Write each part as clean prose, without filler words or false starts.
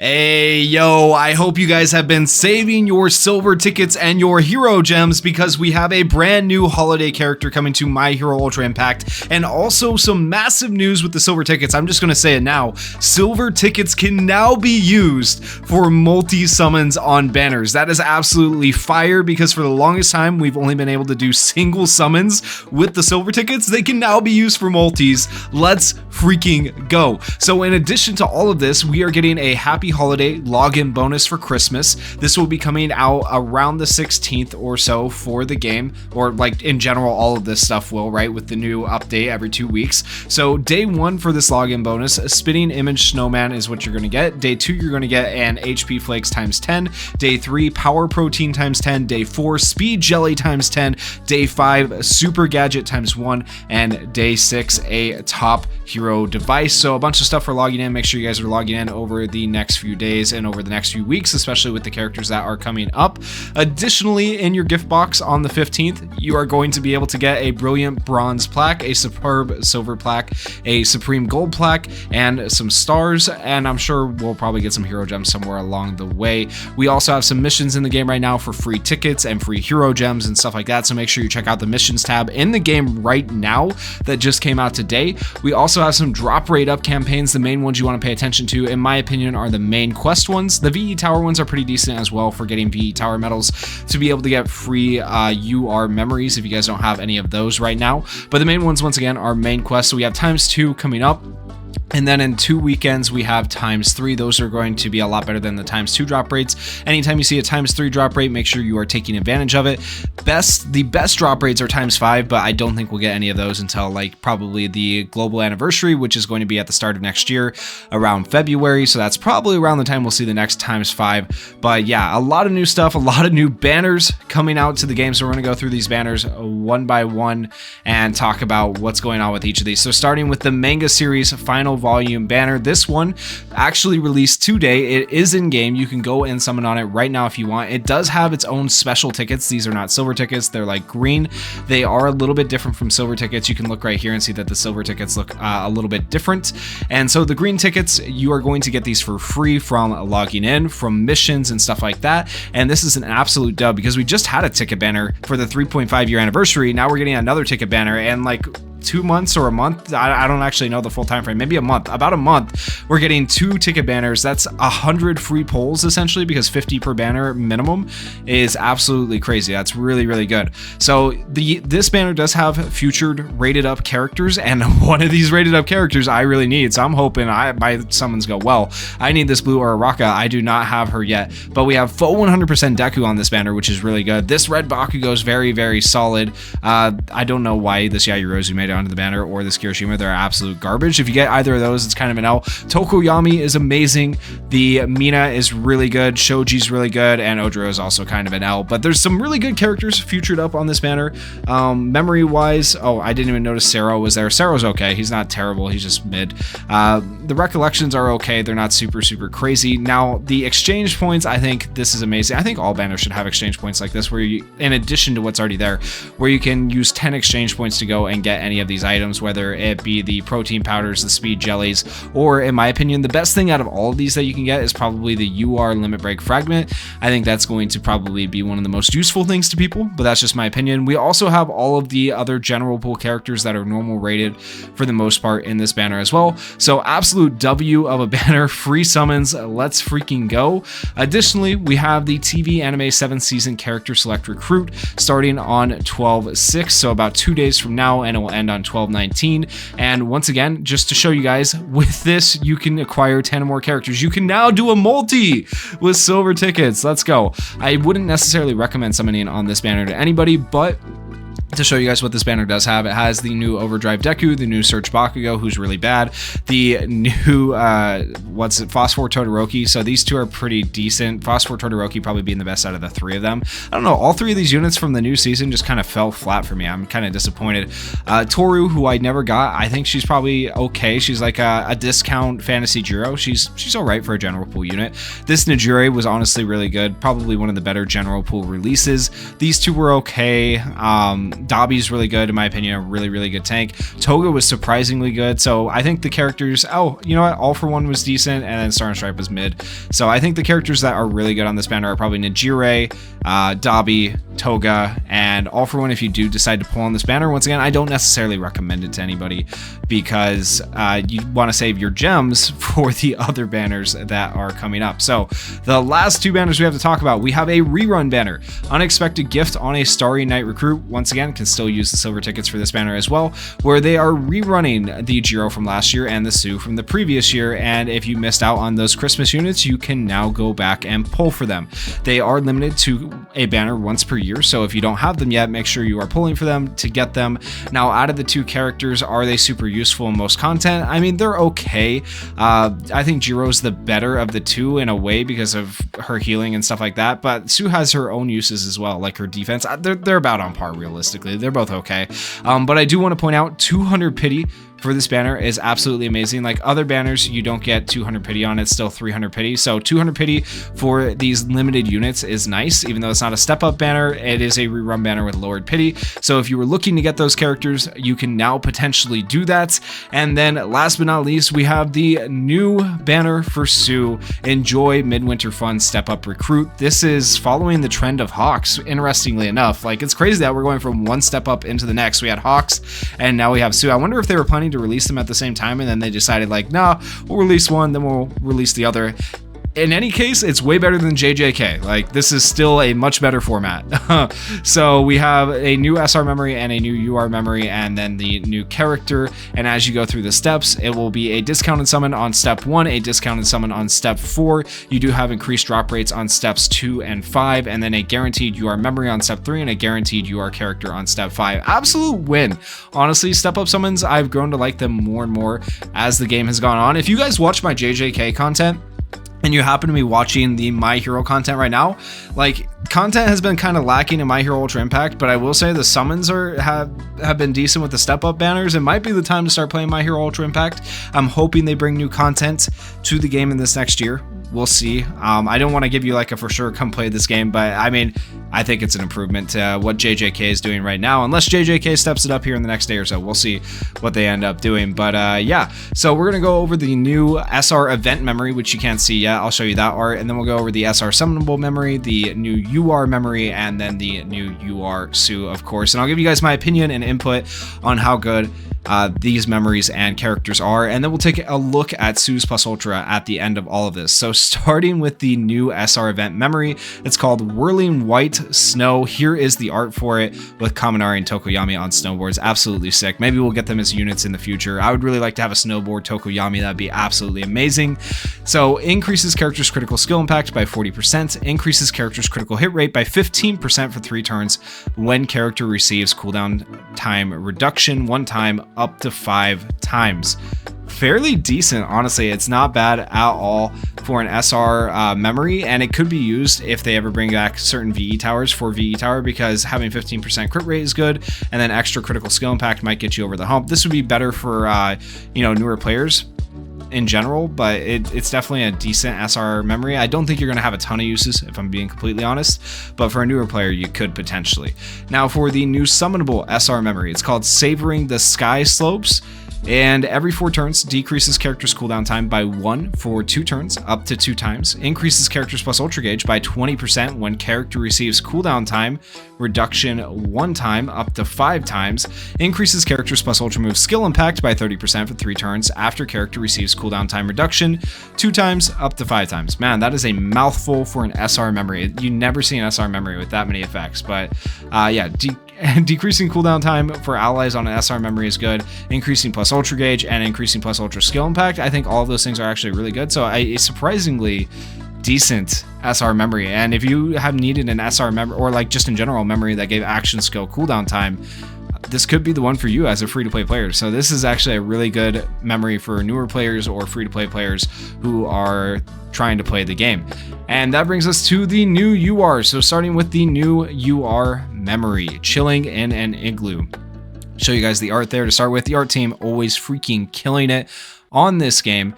Hey, yo, I hope you guys have been saving your silver tickets and your hero gems because we have a brand new holiday character coming to My Hero Ultra Impact and also some massive news with the silver tickets. I'm just going to say it now. Silver tickets can now be used for multi-summons on banners. That is absolutely fire because for the longest time, we've only been able to do single summons with the silver tickets. They can now be used for multis. Let's freaking go. So in addition to all of this, we are getting a happy holiday login bonus for Christmas. This will be coming out around the 16th or so for the game, or like in general, all of this stuff will, right, with the new update every 2 weeks. So day 1 for this login bonus, a spitting image snowman is what you're going to get. Day 2, you're going to get an HP flakes times 10. Day 3, power protein times 10. Day 4, speed jelly times 10. Day 5, super gadget times 1. And day 6, a top hero device. So a bunch of stuff for logging in. Make sure you guys are logging in over the next few days and over the next few weeks, especially with the characters that are coming up. Additionally, in your gift box on the 15th, you are going to be able to get a brilliant bronze plaque, a superb silver plaque, a supreme gold plaque, and some stars. And I'm sure we'll probably get some hero gems somewhere along the way. We also have some missions in the game right now for free tickets and free hero gems and stuff like that. So make sure you check out the missions tab in the game right now that just came out today. We also have some drop rate up campaigns. The main ones you want to pay attention to, in my opinion, are the main quest ones. The VE Tower ones are pretty decent as well for getting VE Tower medals to be able to get free UR memories if you guys don't have any of those right now. But the main ones, once again, are main quests. So we have ×2 coming up. And then in 2 weekends, we have ×3. Those are going to be a lot better than the ×2 drop rates. Anytime you see a ×3 drop rate, make sure you are taking advantage of it. The best drop rates are ×5, but I don't think we'll get any of those until like probably the global anniversary, which is going to be at the start of next year around February. So that's probably around the time we'll see the next ×5. But yeah, a lot of new stuff, a lot of new banners coming out to the game. So we're going to go through these banners one by one and talk about what's going on with each of these. So starting with the Manga series final volume banner. This one actually released today. It is in game. You can go and summon on it right now if you want. It does have its own special tickets. These are not silver tickets. They're like green. They are a little bit different from silver tickets. You can look right here and see that the silver tickets look a little bit different. And so the green tickets, you are going to get these for free from logging in, from missions and stuff like that. And this is an absolute dub because we just had a ticket banner for the 3.5 year anniversary. Now we're getting another ticket banner, and like 2 months or a month, I don't actually know the full time frame, maybe a month, about a month, we're getting 2 ticket banners. That's 100 free polls essentially, because 50 per banner minimum is absolutely crazy. That's really, really good. So this banner does have featured rated up characters, and one of these rated up characters I really need, so I'm hoping my summons go well. I need this blue Araraka. I do not have her yet, but we have full 100% Deku on this banner, which is really good. This red Bakugo is very, very solid. I don't know why this Yayorozu made it onto the banner, or this Kirishima. They're absolute garbage. If you get either of those, it's kind of an L. Tokoyami is amazing. The Mina is really good. Shoji's really good, and Odro is also kind of an L. But there's some really good characters featured up on this banner. Memory wise, oh, I didn't even notice Sero was there. Sero's okay. He's not terrible. He's just mid. The recollections are okay. They're not super, super crazy. Now, the exchange points, I think this is amazing. I think all banners should have exchange points like this, where you, in addition to what's already there, where you can use 10 exchange points to go and get any of these items, whether it be the protein powders, the speed jellies, or in my opinion, the best thing out of all of these that you can get is probably the UR limit break fragment. I think that's going to probably be one of the most useful things to people, but that's just my opinion. We also have all of the other general pool characters that are normal rated for the most part in this banner as well. So absolute W of a banner, free summons, let's freaking go. Additionally, we have the TV anime 7th season character select recruit starting on 12/6, so about 2 days from now, and it will end on 12/19. And once again, just to show you guys, with this you can acquire 10 or more characters. You can now do a multi with silver tickets. Let's go. I wouldn't necessarily recommend summoning on this banner to anybody, but to show you guys what this banner does have, it has the new Overdrive Deku, the new Search Bakugo, who's really bad, the new, Phosphor Todoroki. So these two are pretty decent. Phosphor Todoroki probably being the best out of the 3 of them. I don't know, all 3 of these units from the new season just kind of fell flat for me. I'm kind of disappointed. Toru, who I never got, I think she's probably okay. She's like a discount Fantasy Jiro. She's all right for a general pool unit. This Nejire was honestly really good, probably one of the better general pool releases. These two were okay. Dabi's really good in my opinion, a really good tank. Toga was surprisingly good, so I think the characters, oh, you know what, All For One was decent, and then Star and Stripe was mid. So I think the characters that are really good on this banner are probably Nijire, Dabi, Toga, and All For One if you do decide to pull on this banner. Once again, I don't necessarily recommend it to anybody because you want to save your gems for the other banners that are coming up. So the last two banners we have to talk about, we have a Rerun banner. Unexpected Gift on a Starry Night Recruit. Once again, can still use the silver tickets for this banner as well, where they are rerunning the Jiro from last year and the Tsuyu from the previous year, and if you missed out on those Christmas units, you can now go back and pull for them. They are limited to a banner once per year, so if you don't have them yet, make sure you are pulling for them to get them. Now, out of the two characters, are they super useful in most content? I mean, they're okay. I think Jiro's the better of the two in a way because of her healing and stuff like that, but Tsuyu has her own uses as well, like her defense. They're about on par realistically. They're both okay. But I do want to point out 200 pity for this banner is absolutely amazing. Like other banners, you don't get 200 pity on, it's still 300 pity. So 200 pity for these limited units is nice, even though it's not a step up banner, it is a rerun banner with lowered pity. So if you were looking to get those characters, you can now potentially do that. And then last but not least, we have the new banner for Tsuyu, Enjoy Midwinter Fun Step Up Recruit. This is following the trend of Hawks, interestingly enough. Like it's crazy that we're going from one step up into the next. We had Hawks and now we have Tsuyu. I wonder if they were planning to release them at the same time and then they decided like, nah, we'll release one, then we'll release the other. In any case, it's way better than JJK. Like this is still a much better format. So we have a new SR memory and a new UR memory and then the new character. And as you go through the steps, it will be a discounted summon on step 1, a discounted summon on step 4. You do have increased drop rates on steps 2 and 5, and then a guaranteed UR memory on step 3 and a guaranteed UR character on step 5. Absolute win. Honestly, step up summons, I've grown to like them more and more as the game has gone on. If you guys watch my JJK content, and you happen to be watching the My Hero content right now, like content has been kind of lacking in My Hero Ultra Impact, but I will say the summons have been decent with the step up banners. It might be the time to start playing My Hero Ultra Impact. I'm hoping they bring new content to the game in this next year. We'll see. I don't want to give you like a for sure come play this game, but I mean, I think it's an improvement to what JJK is doing right now, unless JJK steps it up here in the next day or so. We'll see what they end up doing. But yeah, so we're going to go over the new SR event memory, which you can't see yet. I'll show you that art, and then we'll go over the SR summonable memory, the new UR memory, and then the new UR Tsuyu, of course. And I'll give you guys my opinion and input on how good these memories and characters are, and then we'll take a look at Tsuyu's Plus Ultra at the end of all of this. So starting with the new SR event memory, it's called Whirling White Snow. Here is the art for it with Kaminari and Tokoyami on snowboards. Absolutely sick. Maybe we'll get them as units in the future. I would really like to have a snowboard Tokoyami. That'd be absolutely amazing. So increases character's critical skill impact by 40%, increases character's critical hit rate by 15% for 3 turns when character receives cooldown time reduction 1 time up to 5 times. Fairly decent, honestly. It's not bad at all for an SR memory, and it could be used if they ever bring back certain VE towers for VE tower, because having 15% crit rate is good, and then extra critical skill impact might get you over the hump. This would be better for you know, newer players in general, but it's definitely a decent SR memory. I don't think you're going to have a ton of uses, if I'm being completely honest, but for a newer player, you could potentially. Now for the new summonable SR memory, it's called Savoring the Sky Slopes. And every 4 turns, decreases character's cooldown time by 1 for 2 turns, up to 2 times. Increases character's plus ultra gauge by 20% when character receives cooldown time reduction 1 time, up to 5 times. Increases character's plus ultra move skill impact by 30% for 3 turns after character receives cooldown time reduction 2 times, up to 5 times. Man, that is a mouthful for an SR memory. You never see an SR memory with that many effects, but yeah, decreasing cooldown time for allies on an SR memory is good. Increasing plus ultra gauge and increasing plus ultra skill impact. I think all of those things are actually really good. So a surprisingly decent SR memory. And if you have needed an SR memory, or like just in general memory that gave action skill cooldown time, this could be the one for you as a free-to-play player. So this is actually a really good memory for newer players or free-to-play players who are trying to play the game. And that brings us to the new UR. So starting with the new UR memory, Chilling in an Igloo. Show you guys the art there to start with. The art team always freaking killing it on this game.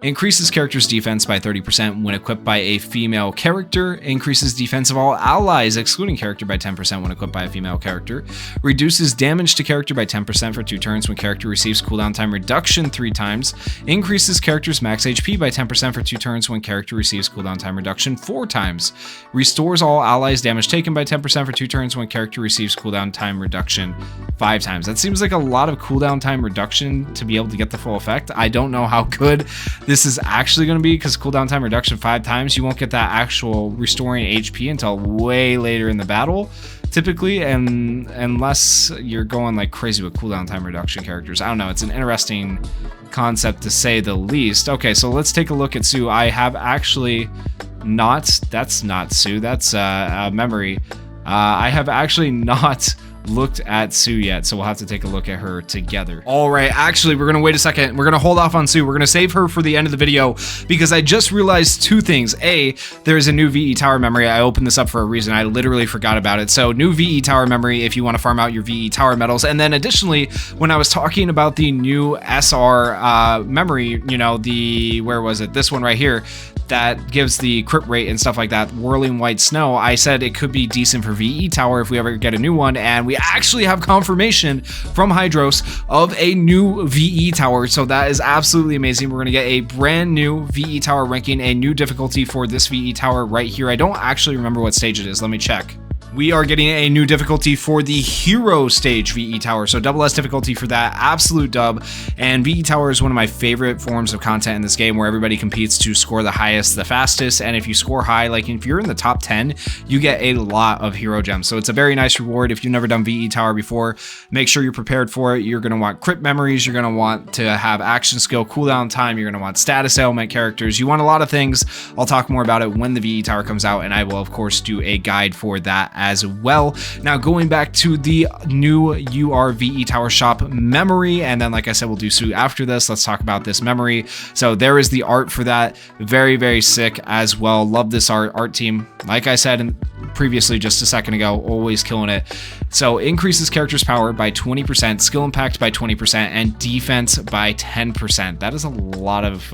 Increases character's defense by 30% when equipped by a female character. Increases defense of all allies, excluding character, by 10% when equipped by a female character. Reduces damage to character by 10% for 2 turns when character receives cooldown time reduction 3 times. Increases character's max HP by 10% for 2 turns when character receives cooldown time reduction 4 times. Restores all allies damage taken by 10% for 2 turns when character receives cooldown time reduction 5 times. That seems like a lot of cooldown time reduction to be able to get the full effect. I don't know how good this is actually going to be, because cooldown time reduction 5 times, you won't get that actual restoring HP until way later in the battle, typically, and unless you're going like crazy with cooldown time reduction characters. I don't know, it's an interesting concept to say the least. Okay, so let's take a look at Tsuyu. I have actually not, that's not Tsuyu, that's memory. I have actually not looked at Tsuyu yet, so we'll have to take a look at her together. All right, actually, we're gonna wait a second. We're gonna hold off on Tsuyu. We're gonna save her for the end of the video, because I just realized 2 things. A, there's a new VE tower memory. I opened this up for a reason. I literally forgot about it. So new VE tower memory if you want to farm out your VE tower medals. And then additionally, when I was talking about the new SR memory, you know, the, where was it? This one right here, that gives the crit rate and stuff like that, Whirling White Snow, I said it could be decent for VE Tower if we ever get a new one, and we actually have confirmation from Hydros of a new VE Tower, so that is absolutely amazing. We're going to get a brand new VE Tower ranking, a new difficulty for this VE Tower right here. I don't actually remember what stage it is. Let me check. We are getting a new difficulty for the Hero Stage VE Tower, so double S difficulty for that, absolute dub. And VE Tower is one of my favorite forms of content in this game, where everybody competes to score the highest, the fastest, and if you score high, like if you're in the top 10, you get a lot of hero gems. So it's a very nice reward. If you've never done VE Tower before, make sure you're prepared for it. You're going to want crit memories, you're going to want to have action skill cooldown time, you're going to want status element characters, you want a lot of things. I'll talk more about it when the VE Tower comes out, and I will of course do a guide for that as well. Now going back to the new VE Tower shop memory, and then like I said, we'll do Tsuyu after this. Let's talk about this memory. So there is the art for that. Very, very sick as well. Love this art team. Like I said previously just a second ago, always killing it. So increases character's power by 20%, skill impact by 20%, and defense by 10%. That is a lot of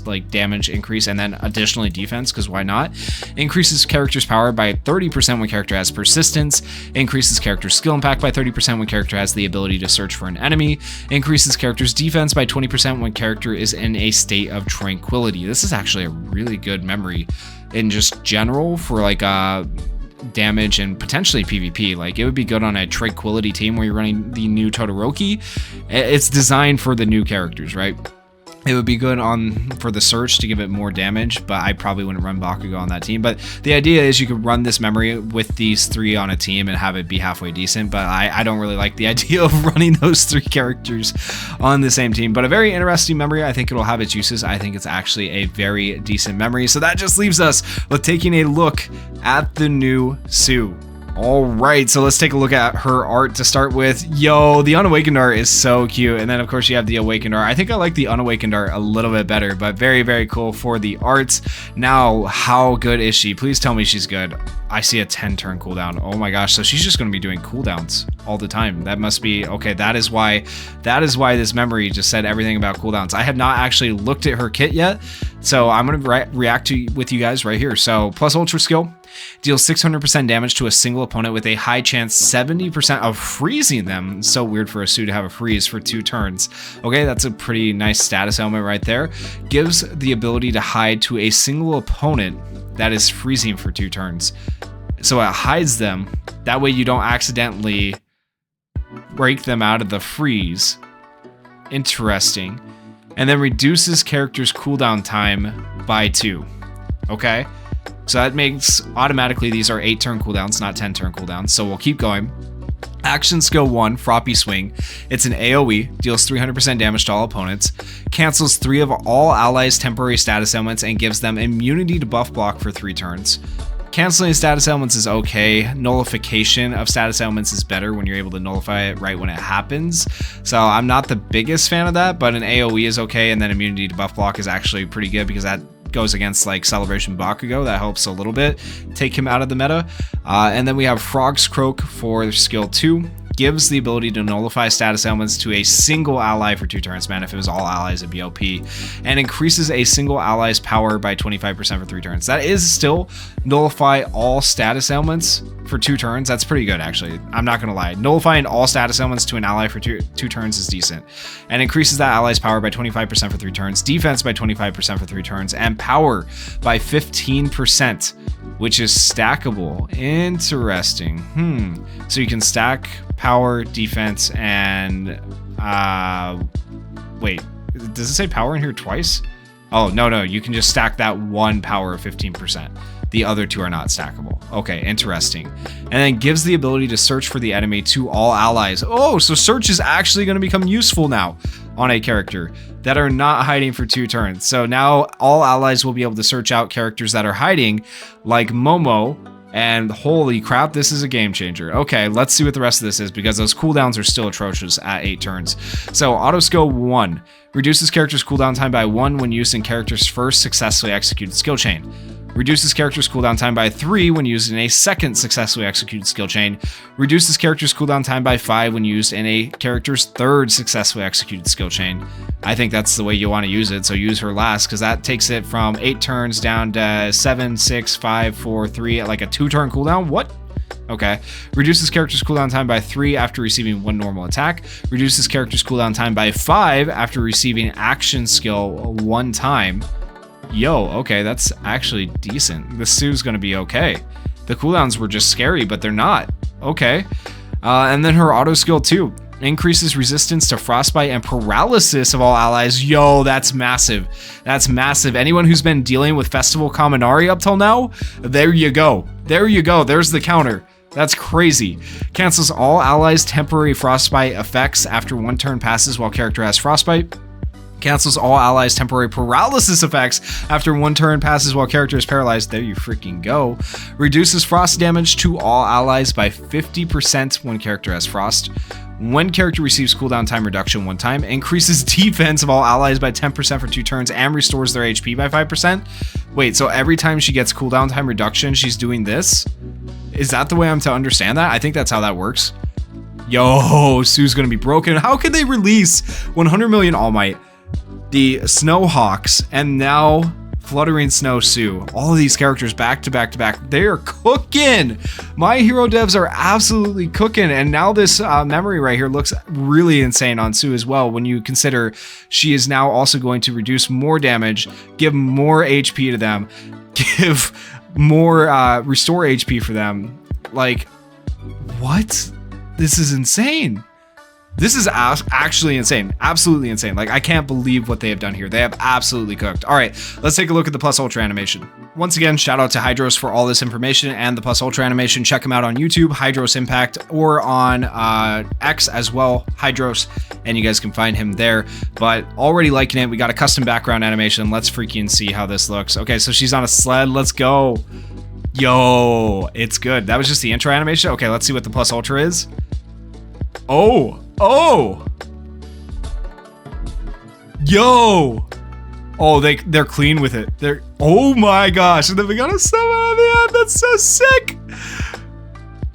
like damage increase, and then additionally defense, because why not? Increases character's power by 30% when character has persistence. Increases character's skill impact by 30% when character has the ability to search for an enemy. Increases character's defense by 20% when character is in a state of tranquility. This is actually a really good memory in just general for like damage and potentially PvP. Like it would be good on a tranquility team where you're running the new Todoroki. It's designed for the new characters, right? It would be good for the search to give it more damage, but I probably wouldn't run Bakugo on that team. But the idea is you could run this memory with these 3 on a team and have it be halfway decent, but I don't really like the idea of running those 3 characters on the same team. But a very interesting memory. I think it'll have its uses. I think it's actually a very decent memory. So that just leaves us with taking a look at the new Tsuyu. All right, so let's take a look at her art to start with. Yo, the Unawakened art is so cute. And then, of course, you have the Awakened art. I think I like the Unawakened art a little bit better, but very, very cool for the arts. Now, how good is she? Please tell me she's good. I see a 10-turn cooldown. Oh my gosh, so she's just going to be doing cooldowns all the time. That must be, okay, that is why this memory just said everything about cooldowns. I have not actually looked at her kit yet, so I'm going to react with you guys right here. So, plus Ultra Skill. Deals 600% damage to a single opponent with a high chance 70% of freezing them. So weird for a Tsuyu to have a freeze for 2 turns. Okay, that's a pretty nice status element right there. Gives the ability to hide to a single opponent that is freezing for 2 turns. So it hides them. That way you don't accidentally break them out of the freeze. Interesting. And then reduces character's cooldown time by 2. Okay? So that makes automatically these are 8-turn cooldowns, not 10-turn cooldowns. So we'll keep going. Action skill 1, Froppy Swing. It's an AoE, deals 300% damage to all opponents, cancels 3 of all allies' temporary status elements, and gives them immunity to buff block for 3 turns. Canceling status elements is okay. Nullification of status elements is better when you're able to nullify it right when it happens. So I'm not the biggest fan of that, but an AoE is okay, and then immunity to buff block is actually pretty good because that goes against like Celebration Bakugo. That helps a little bit take him out of the meta. And then we have Frog's Croak for skill 2. gives the ability to nullify status ailments to a single ally for 2 turns. Man, if it was all allies, it'd be OP. And increases a single ally's power by 25% for 3 turns. That is still nullify all status ailments for 2 turns. That's pretty good, actually. I'm not gonna lie. Nullifying all status ailments to an ally for two turns is decent. And increases that ally's power by 25% for 3 turns, defense by 25% for 3 turns, and power by 15%, which is stackable. Interesting. So you can stack power, defense, and wait, does it say power in here twice? Oh, no, you can just stack that one power of 15%. The other 2 are not stackable. Okay, interesting. And then gives the ability to search for the enemy to all allies. Oh, so search is actually going to become useful now on a character that are not hiding for 2 turns. So now all allies will be able to search out characters that are hiding, like Momo. And holy crap, this is a game changer. Okay, let's see what the rest of this is, because those cooldowns are still atrocious at 8 turns. So auto skill 1 reduces character's cooldown time by 1 when used in character's first successfully executed skill chain. Reduces character's cooldown time by 3 when used in a second successfully executed skill chain. Reduces character's cooldown time by 5 when used in a character's third successfully executed skill chain. I think that's the way you want to use it, so use her last, because that takes it from 8 turns down to 7, 6, 5, 4, 3, like a 2-turn cooldown. What? Okay. Reduces character's cooldown time by 3 after receiving 1 normal attack. Reduces character's cooldown time by 5 after receiving action skill 1 time. Yo, okay, that's actually decent. The Tsu's gonna be okay. The cooldowns were just scary, but they're not. Okay. And then her auto skill 2 increases resistance to frostbite and paralysis of all allies. Yo, that's massive. That's massive. Anyone who's been dealing with Festival Kaminari up till now, there you go. There you go. There's the counter. That's crazy. Cancels all allies' temporary frostbite effects after 1 turn passes while character has frostbite. Cancels all allies' temporary paralysis effects after 1 turn passes while character is paralyzed. There you freaking go. Reduces frost damage to all allies by 50% when character has frost. When character receives cooldown time reduction 1 time, increases defense of all allies by 10% for 2 turns and restores their HP by 5%. Wait, so every time she gets cooldown time reduction, she's doing this? Is that the way I'm to understand that? I think that's how that works. Yo, Tsu's gonna be broken. How could they release 100 million All Might, the Snowhawks, and now Fluttering Snow Tsu? All of these characters back to back to back. They are cooking. My Hero devs are absolutely cooking. And now this memory right here looks really insane on Tsu as well, when you consider she is now also going to reduce more damage, give more HP to them, give more restore HP for them. Like, what? This is insane. This is actually insane. Absolutely insane. Like, I can't believe what they have done here. They have absolutely cooked. All right, let's take a look at the Plus Ultra animation. Once again, shout out to Hydros for all this information and the Plus Ultra animation. Check him out on YouTube, Hydros Impact, or on X as well, Hydros, and you guys can find him there. But already liking it. We got a custom background animation. Let's freaking see how this looks. Okay, so she's on a sled. Let's go. Yo, it's good. That was just the intro animation. Okay, let's see what the Plus Ultra is. Oh. Yo. Oh, they're clean with it. Oh my gosh. And then we got a summon at the end. That's so sick.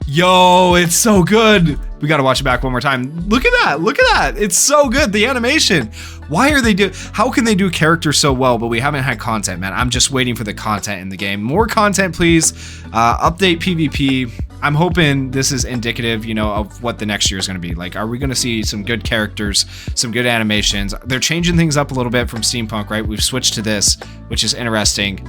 Yo, it's so good. We got to watch it back one more time. Look at that. Look at that. It's so good. The animation. Why are they how can they do characters so well, but we haven't had content, man? I'm just waiting for the content in the game. More content, please. Update PvP. I'm hoping this is indicative, you know, of what the next year is going to be. Like, are we going to see some good characters, some good animations? They're changing things up a little bit from steampunk, right? We've switched to this, which is interesting.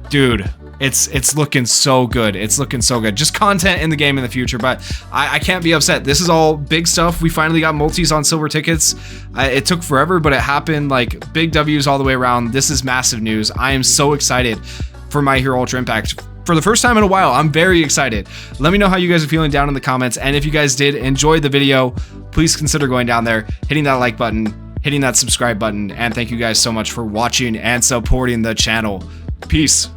Dude, it's looking so good. It's looking so good. Just content in the game in the future, but I can't be upset. This is all big stuff. We finally got multis on silver tickets. It took forever, but it happened. Like, big W's all the way around. This is massive news. I am so excited for My Hero Ultra Impact. For the first time in a while, I'm very excited. Let me know how you guys are feeling down in the comments. And if you guys did enjoy the video, please consider going down there, hitting that like button, hitting that subscribe button. And thank you guys so much for watching and supporting the channel. Peace.